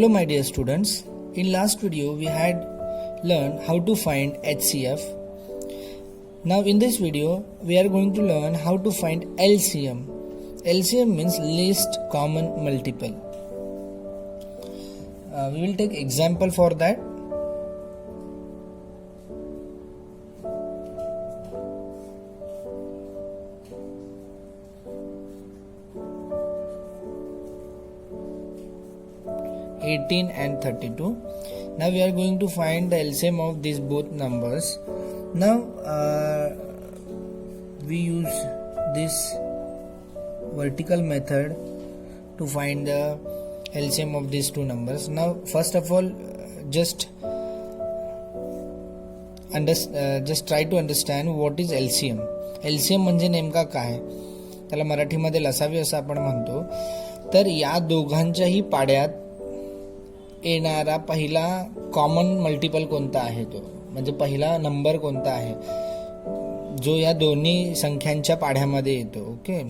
Hello my dear students, in last video we had learned how to find HCF. Now in this video we are going to learn how to find LCM. LCM means least common multiple. We will take example for that. (18) and 32. Now we are going to find the LCM of these both numbers. Now we use this vertical method to find the LCM of these two numbers. Now first of all, just try to understand what is LCM. LCM म्हणजे नेमका काय, त्याला मराठीमध्ये लसावी असं आपण म्हणतो. तर या दोघांच्याही पाड्यात येणारा पहिला कॉमन मल्टिपल कोणता आहे, तो म्हणजे पहिला नंबर कोणता आहे जो या दोन्ही संख्यांच्या पाढ्यामध्ये येतो. ओके,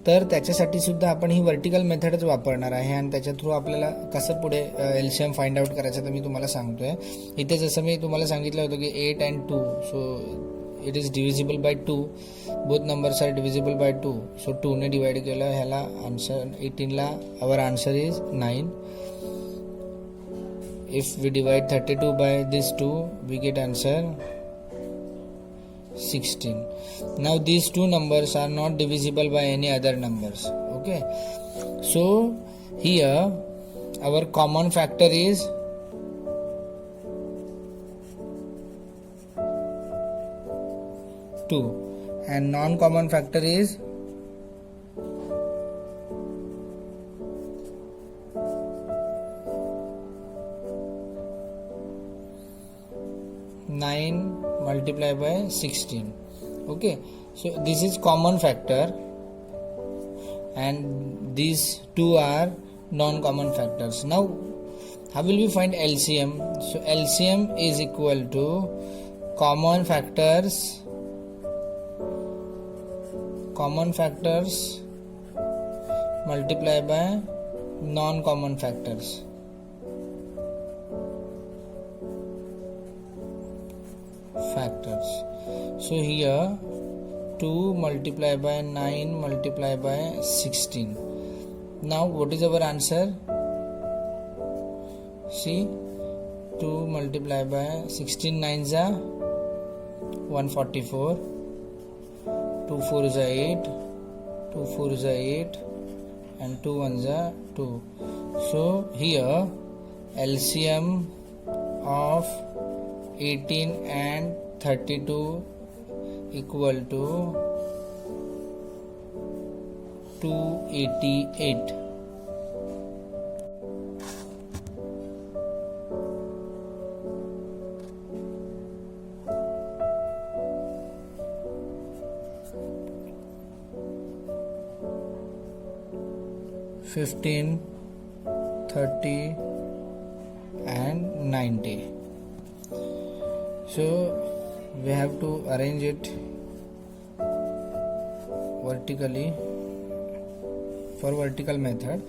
तर त्याच्यासाठी सुद्धा आपण ही वर्टिकल मेथडच वापरणार आहे आणि त्याच्या थ्रू आपल्याला कसं पुढे एलसीएम फाइंड आउट करायचं तर मी तुम्हाला सांगतोय. इथे जसं मी तुम्हाला सांगितलं होतं की 8 and 2, so it is divisible by 2. Both numbers are divisible by 2, so 2 ने डिवाइड केलं ह्याला आन्सर 18 ला our answer is 9. If we divide 32 by this 2, we get answer 16. Now these two numbers are not divisible by any other numbers. Okay, so here our common factor is 2 and non-common factor is 9 multiplied by 16. Okay, so this is common factor and these two are non-common factors. Now how will we find LCM? So LCM is equal to common factors multiplied by non-common factors. So here 2 multiplied by 9 multiplied by 16. Now what is our answer? See, 2 multiplied by 16 9s are 144, 2 4s are 8, 2 4s are 8 and 2 1s are 2. So here LCM of 18 and 32 equal to 288. (15, 30 and 90). So we have to arrange it vertically for vertical method.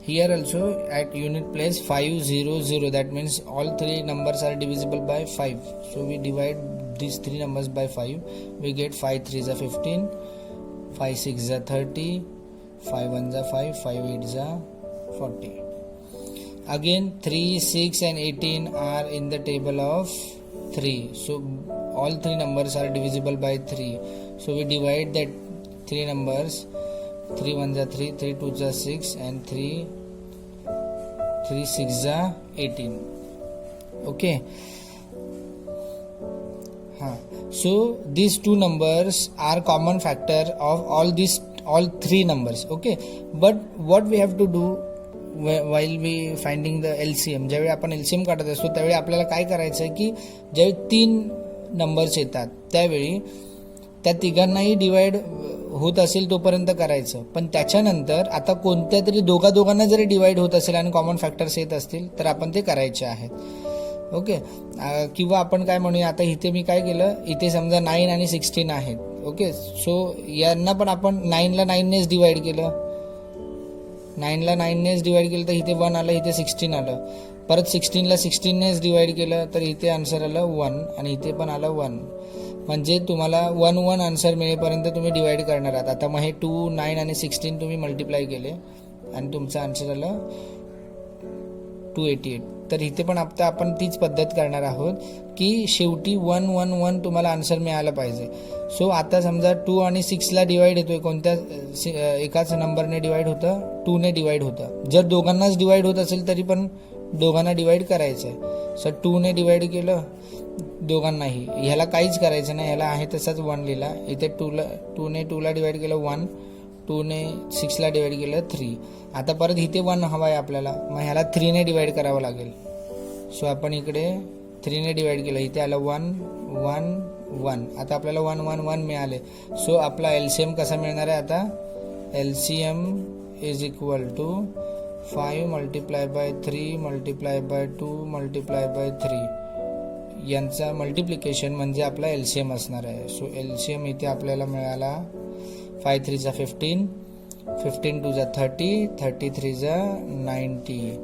Here also at unit place 5 0 0, that means all three numbers are divisible by 5. So we divide these three numbers by 5. We get 5 3s are 15, 5 6s are 30, 5 1s are 5, 5 8s are 40. Again 3 6 and 18 are in the table of 3, so all three numbers are divisible by 3. So we divide that three numbers. 3 1s are 3, 3 2s are 6 and 3 6s are 18. Okay, so these two numbers are common factor of all three numbers. Okay, but what we have to do while we finding the LCM, ज्यावेळी आपण LCM काढत असतो त्यावेळी आपल्याला काय करायचं आहे की ज्यावेळी 3 नंबर्स येतात त्यावेळी त्या तिघांनाही डिवाइड होत असेल तोपर्यंत करायचं, पण त्याच्यानंतर आता कोणत्या तरी दोघांना जरी डिवाइड होत असेल आणि कॉमन फॅक्टर्स येत असतील तर आपण ते करायचे आहेत. ओके, किंवा आपण काय म्हणूया, आता इथे मी काय केलं, इथे समजा 9 आणि 16 आहेत. ओके, सो यांना पण आपण 9 ला 9 नेच डिवाइड केलं, 9ला 9नेच डिवाइड केलं तर इथे 1 आलं, इथे 16 आलं. परत 16ला 16नेच डिवाइड केलं तर इथे आन्सर आलं 1 आणि इथे पण आलं 1. म्हणजे तुम्हाला 1 1 आन्सर मिळेपर्यंत तुम्ही डिवाइड करणार आहात. आता मग हे 2, 9 आणि 16 तुम्ही मल्टिप्लाय केले आणि तुमचं आन्सर आलं 288. तर इथे पण आता आपण तीच पद्धत करणार आहोत की शेवटी 1 1 1 तुम्हाला आन्सर मिळालं पाहिजे. सो आता समजा 2 आणि 6ला डिवाइड येतोय, कोणत्या एकाच नंबरने डिवाइड होतं, 2ने डिवाइड होतं. जर दोघांनाच डिवाइड होत असेल तरी पण दोघांना डिवाइड करायचं आहे. सो 2ने डिवाइड केलं दोघांनाही, ह्याला काहीच करायचं नाही, ह्याला आहे तसाच 1 लिहिला. इथे 2ने 2ला डिवाइड केलं 1, 2ने 6ला डिवाइड केलं 3. आता परत इथे 1 हवा आहे आपल्याला, मग ह्याला 3ने डिवाइड करावं लागेल. सो आपण इकडे 3ने डिवाइड केलं, इथे आलं 1 1 1. आता आपल्याला 1 1 1 मिळाले. सो आपला एलसीएम कसा मिळणार आहे आता, LCM is equal to 5 multiply by 3 multiply by 2 multiply by 3 यांचा मल्टिप्लिकेशन म्हणजे आपला एलसीएम असणार आहे. सो एलसीएम इथे आपल्याला मिळाला 5 3 जा 15, 15 2 जा 30, 33 जा 90.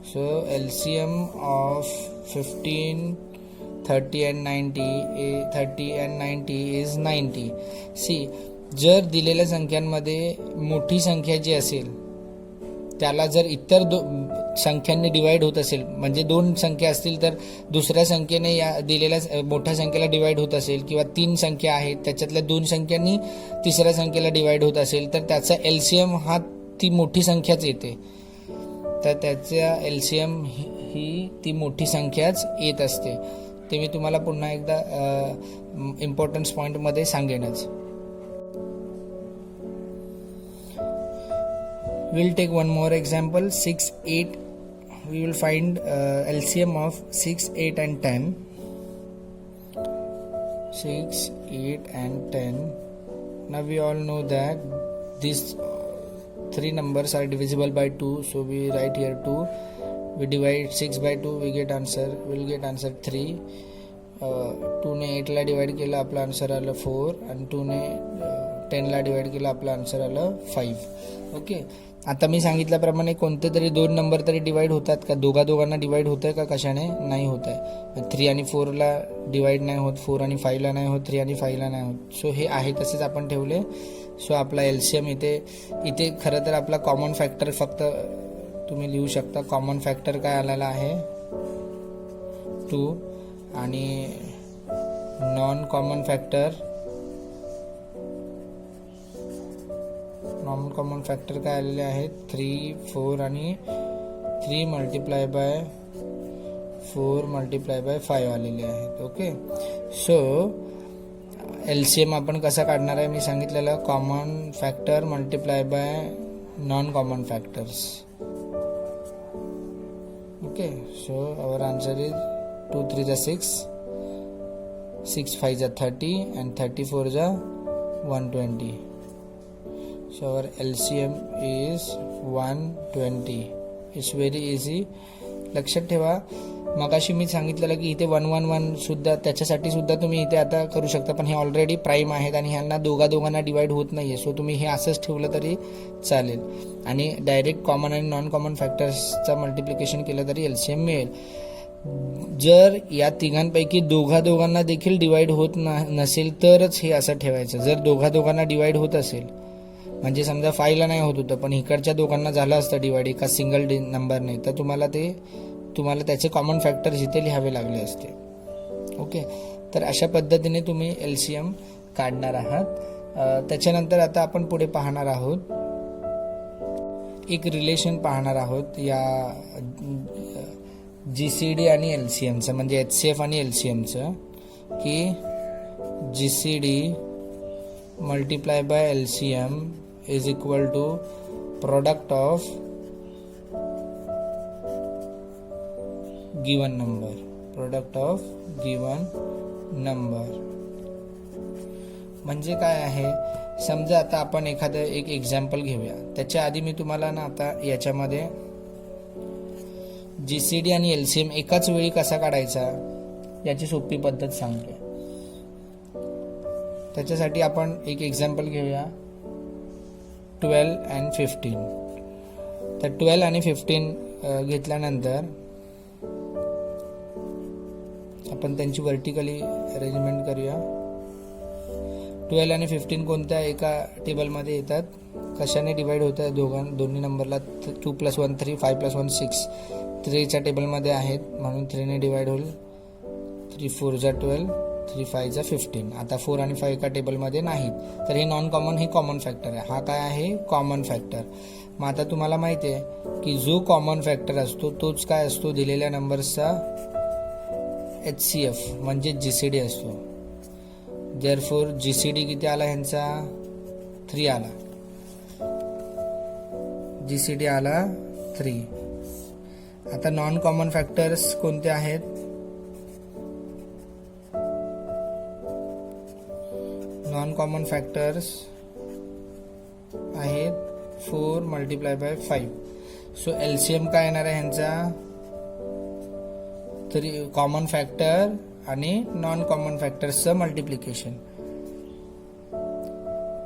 So LCM of 15, 30 and 90 30 and 90 is 90. See, जर दिलेल्या संख्यांमध्ये मोठी संख्या जी असेल त्याला जर इतर संख्यांनी डिवाइड होत असेल, म्हणजे 2 संख्या असतील तर दुसऱ्या संख्येने या दिलेल्या मोठ्या संख्येला डिवाइड होत असेल, किंवा 3 संख्या आहेत त्याच्यातल्या 2 संख्यांनी तिसऱ्या संख्येला डिवाइड होत असेल, तर त्याचा एलसीएम हा ती मोठी संख्याच येते. तर त्याचा एलसीएम ही ती मोठी संख्याच येत असते. ते मी तुम्हाला पुन्हा एकदा importance पॉईंटमध्ये सांगेनच. We'll take one more example. 6 8, we will find LCM of 6 8 and 10. 6 8 and 10. Now we all know that these 3 numbers are divisible by 2, so we write here 2. We divide 6 by 2, we'll get answer 3. 2ने 8ला divide केलं, आपला answer आलं 4, आणि 2ने 10ला divide केलं, आपला answer आलं 5. Okay, आता मी सांगितल्याप्रमाणे कोणते तरी 2 नंबर तरी डिवाइड होतात का, दोघांना डिवाइड होत आहे का, कशाने नाही होत आहे. 3 आणि 4ला डिवाइड नाही होत, 4 आणि 5ला नाही होत, 3 आणि 5ला नाही होत. सो हे आहे तसेच आपण ठेवले. सो आपला एलसीएम इथे खरं तर आपला कॉमन फॅक्टर फक्त तुम्ही लिहू शकता. कॉमन फॅक्टर काय आलेला आहे 2, आणि नॉन कॉमन फॅक्टर काय आलेले आहेत 3 4 आणि 3 मल्टिप्लाय बाय 4 मल्टिप्लाय बाय 5 आलेले आहेत. ओके, सो एलसीएम आपण कसा काढणार आहे मी सांगितलेलं, common factor multiply by non common factors. Okay, so our answer is 2 3 जा 6, 6 5 जा 30, and 34 जा 120. So our LCM is 120. It's very easy. लक्षात ठेवा, मगाशी मी सांगितलेलं की इथे 1 1 1 सुद्धा त्याच्यासाठी सुद्धा तुम्ही इथे आता करू शकता, पण हे ऑलरेडी प्राईम आहेत आणि ह्यांना दोघांना डिवाइड होत नाहीये. सो तुम्ही हे असंच ठेवलं तरी चालेल, आणि डायरेक्ट कॉमन आणि नॉन कॉमन फॅक्टर्सचा मल्टिप्लिकेशन केलं तरी एलसीएम मिळेल. जर या तिघांपैकी दोघांना देखील डिवाइड होत नसेल तरच हे असं ठेवायचं. जर दोघांना डिवाइड होत असेल, म्हणजे समजा 5ला नाही होत होतं पण इकडच्या दोघांना झालं असतं डिवाइड एका सिंगल नंबरने, तर तुम्हाला त्याचे कॉमन फॅक्टर्स इथे लिहावे लागले असते. ओके, तर अशा पद्धतीने तुम्ही एलसीएम काढणार आहात. त्याच्यानंतर आता आपण पुढे पाहणार आहोत, एक रिलेशन पाहणार आहोत या जीसीडी आणि एलसीएमचं, म्हणजे एचसीएफ आणि एलसीएमचं, की GCD multiply by LCM is equal to product of given number. म्हणजे काय आहे, समजा आता आपण एखादं एक एक्झाम्पल घेऊया. त्याच्या आधी मी तुम्हाला ना आता याच्यामध्ये जीसीडी आणि एलसीएम एकाच वेळी कसा काढायचा याची सोपी पद्धत सांगतो. त्याच्यासाठी आपण एक एक्झाम्पल घेऊया, 12 and 15. तर 12 आणि 15 घेतल्यानंतर आपण त्यांची वर्टिकली अरेंजमेंट करूया. 12 आणि 15 कोणत्या एका टेबलमध्ये येतात, कशाने डिवाइड होतात दोन्ही नंबरला. 2 + 1 3, 5 + 1 6, 3च्या टेबलमध्ये आहेत म्हणून 3ने डिवाइड होईल. 3 4 जा 12, 3 5 जा 15. आता 4 आणि 5 एका टेबलमध्ये नाहीत, तर हे नॉन कॉमन, हे कॉमन फॅक्टर आहे. हा काय आहे, कॉमन फॅक्टर. मग आता तुम्हाला माहिती आहे की जो कॉमन फॅक्टर असतो तोच काय असतो, दिलेल्या नंबर्सचा HCF म्हणजे GCD असतो. देअरफॉर GCD किती आला ह्यांचा, 3 आला. GCD आला 3. आता नॉन कॉमन फॅक्टर्स कोणते आहेत, नॉन कॉमन फॅक्टर्स आहेत 4 × 5. सो LCM काय येणार आहे ह्यांचा, 3 कॉमन फॅक्टर आणि नॉन कॉमन फॅक्टर्सचं मल्टिप्लिकेशन.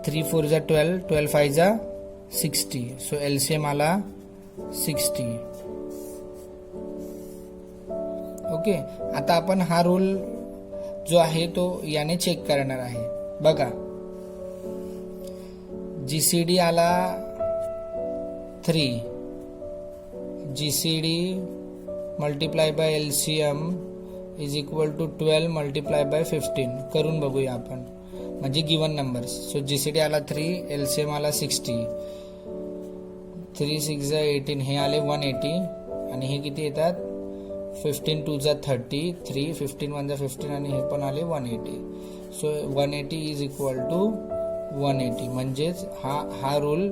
3 4 जा 12, 12 5 जा 60. सो LCM आला 60. ओके. आता आपण हा रूल जो आहे तो याने चेक करणार आहे. बघा, GCD आला 3, GCD × LCM is equal to 12 × 15. करून बघूया आपण, म्हणजे गिवन नंबर्स. सो GCD आला 3, LCM आला 60. 3 6 जा 18, हे आले 180. आणि हे किती येतात, 15 2 जा 30, 3 15 1 जा 15, आणि हे पण आले 180. सो 180 इज इक्वल टू 180. म्हणजेच हा रूल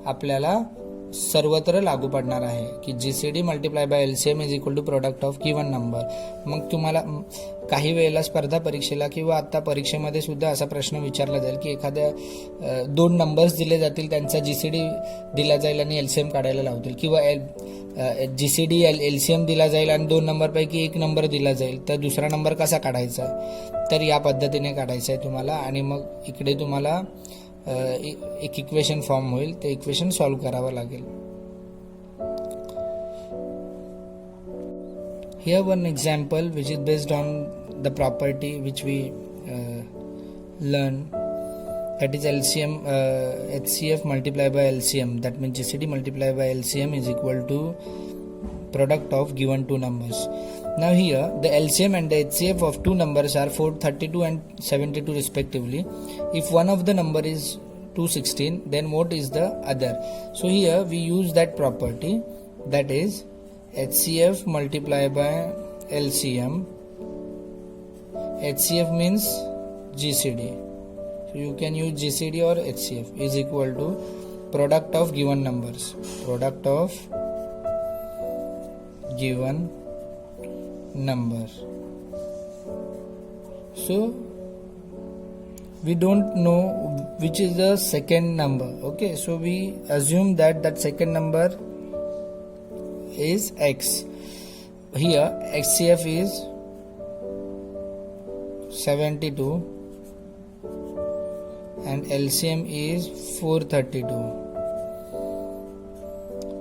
आपल्याला सर्वत्र लागू पडणार आहे की GCD × LCM is equal to product of given number. मग तुम्हाला काही वेळेला स्पर्धा परीक्षेला किंवा आता परीक्षेमध्ये सुद्धा असा प्रश्न विचारला जाईल की एखाद्या 2 नंबर्स दिले जातील, त्यांचा GCD दिला जाईल आणि LCM काढायला लावतील, किंवा GCD LCM दिला जाईल आणि 2 नंबरपैकी एक नंबर दिला जाईल, तर दुसरा नंबर कसा काढायचा. तर या पद्धतीने काढायचं आहे तुम्हाला. आणि मग इकडे तुम्हाला एक इक्वेशन फॉर्म होईल, ते इक्वेशन सॉल्व्ह करावं लागेल. Here one example which is based on the property which we learn, that is LCM HCF × LCM, that means GCD × LCM is equal to product of given two numbers. Now here the LCM and the HCF of two numbers are 432 and 72 respectively. If one of the number is 216, then what is the other? So here we use that property, that is HCF × LCM. HCF means GCD, so you can use GCD or HCF, is equal to product of given numbers, product of given number. So we don't know which is the second number. Okay, so we assume that second number is X. Here HCF is 72 and LCM is 432.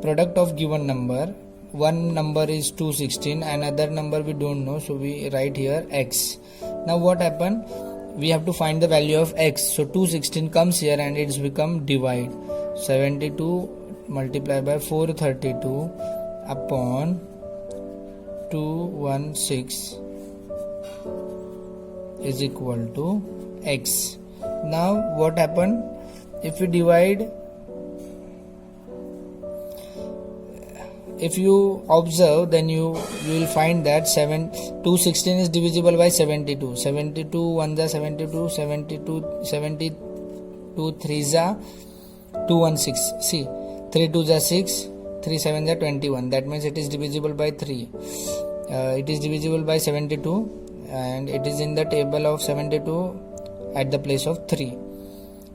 Product of given number, one number is 216, another number we don't know, so we write here X. Now what happened, we have to find the value of X. So 216 comes here and it's become divide. 72 multiplied by 432 upon 216 is equal to X. Now what happened, if we divide, if you observe, then you will find that 216 is divisible by 72. 72 1 जा 72, 72 3 जा 216. See, 3 2 जा 6, 3 7 जा 21. That means it is divisible by 3. It is divisible by 72 and it is in the table of 72 at the place of 3.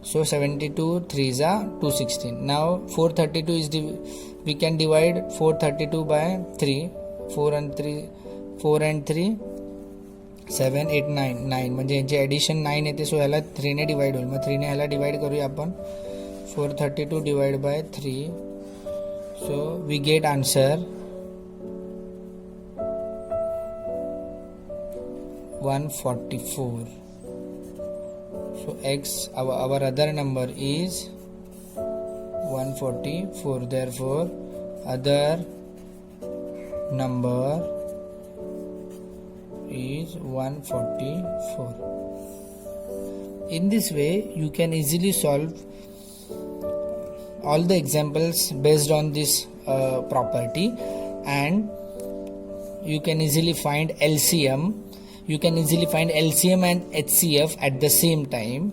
So 72 3 za 216. Now 432 is we can divide 432 by 3. 4 and 3 7 8 9 म्हणजे यांची addition 9 येते. सो ह्याला 3 ने divide होईल. मग 3 ने ह्याला divide करूया आपण. 432 divide by 3. So we get answer 144. So x, our other number is 144. Therefore, other number is 144. In this way, you can easily solve all the examples based on this property, and you can easily find LCM. You can easily find LCM and HCF at the same time.